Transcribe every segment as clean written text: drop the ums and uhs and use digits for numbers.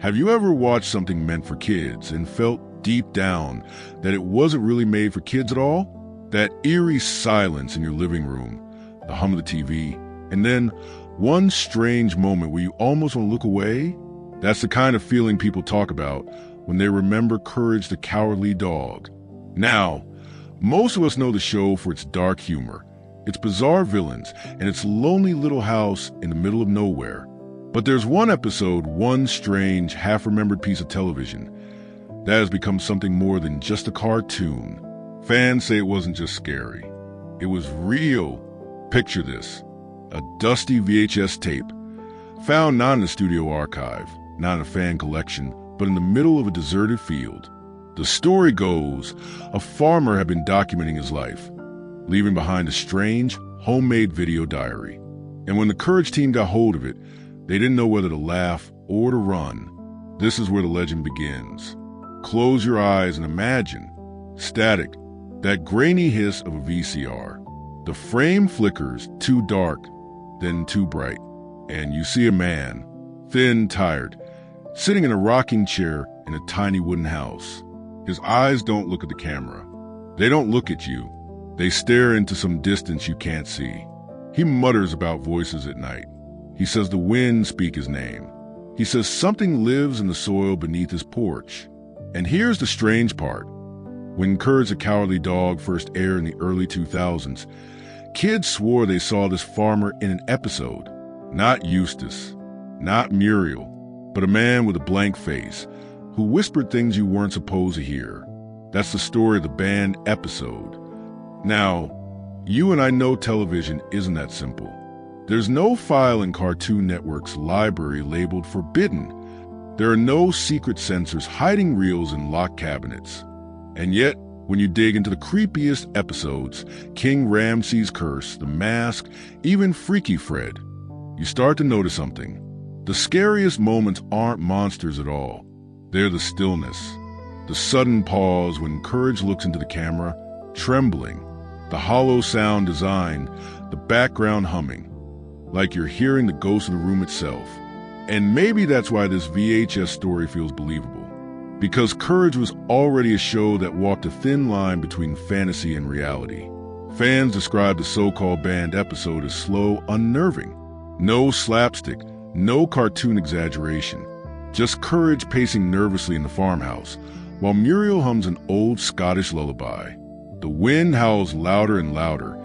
Have you ever watched something meant for kids and felt deep down that it wasn't really made for kids at all? That eerie silence in your living room, the hum of the TV, and then one strange moment where you almost want to look away? That's the kind of feeling people talk about when they remember Courage the Cowardly Dog. Now, most of us know the show for its dark humor, its bizarre villains, and its lonely little house in the middle of nowhere. But there's one episode, one strange, half-remembered piece of television, that has become something more than just a cartoon. Fans say it wasn't just scary. It was real. Picture this: a dusty VHS tape, found not in a studio archive, not in a fan collection, but in the middle of a deserted field. The story goes, a farmer had been documenting his life, leaving behind a strange, homemade video diary. And when the Courage team got hold of it, they didn't know whether to laugh or to run. This is where the legend begins. Close your eyes and imagine static, that grainy hiss of a VCR. The frame flickers, too dark, then too bright, and you see a man, thin, tired, sitting in a rocking chair in a tiny wooden house. His eyes don't look at the camera. They don't look at you. They stare into some distance you can't see. He mutters about voices at night. He says the wind speak his name. He says something lives in the soil beneath his porch. And here's the strange part. When Courage the Cowardly Dog first aired in the early 2000s, kids swore they saw this farmer in an episode. Not Eustace, not Muriel, but a man with a blank face who whispered things you weren't supposed to hear. That's the story of the banned episode. Now, you and I know television isn't that simple. There's no file in Cartoon Network's library labeled forbidden. There are no secret censors hiding reels in locked cabinets. And yet, when you dig into the creepiest episodes, King Ramses' Curse, The Mask, even Freaky Fred, you start to notice something. The scariest moments aren't monsters at all. They're the stillness, the sudden pause when Courage looks into the camera, trembling, the hollow sound design, the background humming, like you're hearing the ghost of the room itself. And maybe that's why this VHS story feels believable, because Courage was already a show that walked a thin line between fantasy and reality. Fans describe the so-called banned episode as slow, unnerving. No slapstick, no cartoon exaggeration. Just Courage pacing nervously in the farmhouse, while Muriel hums an old Scottish lullaby. The wind howls louder and louder,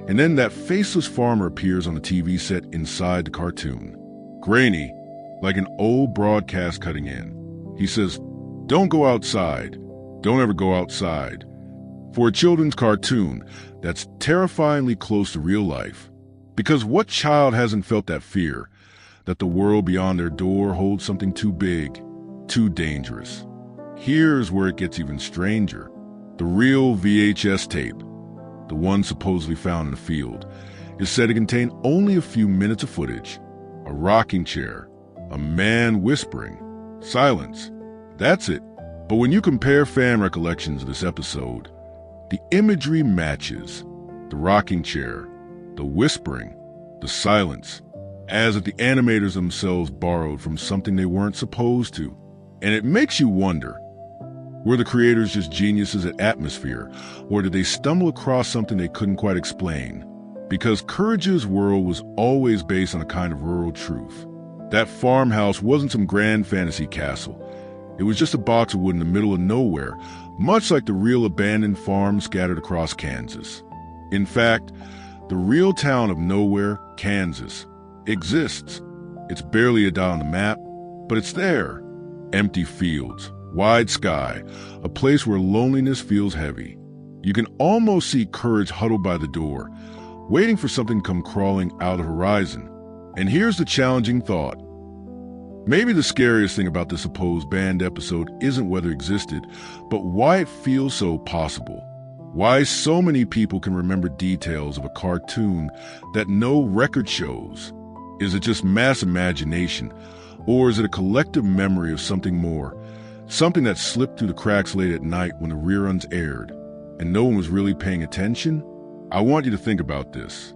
and then that faceless farmer appears on the TV set inside the cartoon. Grainy, like an old broadcast cutting in. He says, "Don't go outside. Don't ever go outside." For a children's cartoon, that's terrifyingly close to real life. Because what child hasn't felt that fear, that the world beyond their door holds something too big, too dangerous? Here's where it gets even stranger. The real VHS tape, the one supposedly found in the field, is said to contain only a few minutes of footage. A rocking chair, a man whispering, silence. That's it. But when you compare fan recollections of this episode, the imagery matches. The rocking chair, the whispering, the silence, as if the animators themselves borrowed from something they weren't supposed to. And it makes you wonder, were the creators just geniuses at atmosphere, or did they stumble across something they couldn't quite explain? Because Courage's world was always based on a kind of rural truth. That farmhouse wasn't some grand fantasy castle. It was just a box of wood in the middle of nowhere, much like the real abandoned farms scattered across Kansas. In fact, the real town of Nowhere, Kansas, exists. It's barely a dot on the map, but it's there. Empty fields, wide sky, a place where loneliness feels heavy. You can almost see Courage huddled by the door, waiting for something to come crawling out of the horizon. And here's the challenging thought. Maybe the scariest thing about this supposed banned episode isn't whether it existed, but why it feels so possible. Why so many people can remember details of a cartoon that no record shows. Is it just mass imagination, or is it a collective memory of something more? Something that slipped through the cracks late at night when the reruns aired, and no one was really paying attention? I want you to think about this.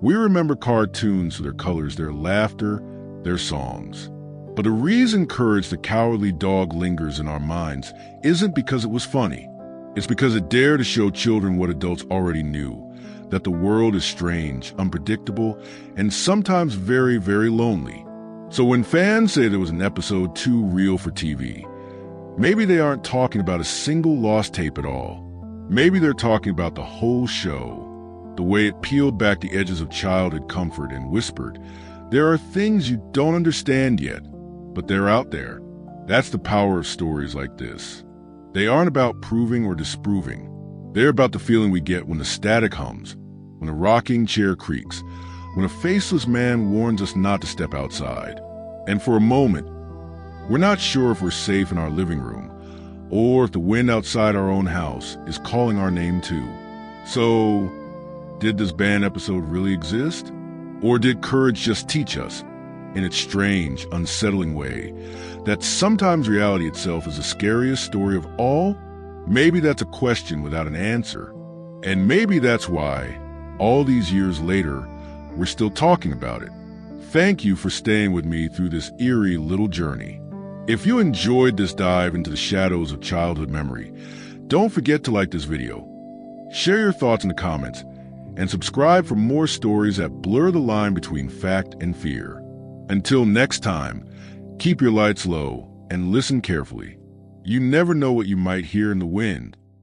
We remember cartoons for their colors, their laughter, their songs. But the reason Courage the Cowardly Dog lingers in our minds isn't because it was funny. It's because it dared to show children what adults already knew, that the world is strange, unpredictable, and sometimes very, very lonely. So when fans say there was an episode too real for TV, maybe they aren't talking about a single lost tape at all. Maybe they're talking about the whole show, the way it peeled back the edges of childhood comfort and whispered, "There are things you don't understand yet, but they're out there." That's the power of stories like this. They aren't about proving or disproving. They're about the feeling we get when the static hums, when a rocking chair creaks, when a faceless man warns us not to step outside. And for a moment, we're not sure if we're safe in our living room, or if the wind outside our own house is calling our name too. So, did this banned episode really exist? Or did Courage just teach us, in its strange, unsettling way, that sometimes reality itself is the scariest story of all? Maybe that's a question without an answer. And maybe that's why, all these years later, we're still talking about it. Thank you for staying with me through this eerie little journey. If you enjoyed this dive into the shadows of childhood memory, don't forget to like this video, share your thoughts in the comments, and subscribe for more stories that blur the line between fact and fear. Until next time, keep your lights low and listen carefully. You never know what you might hear in the wind.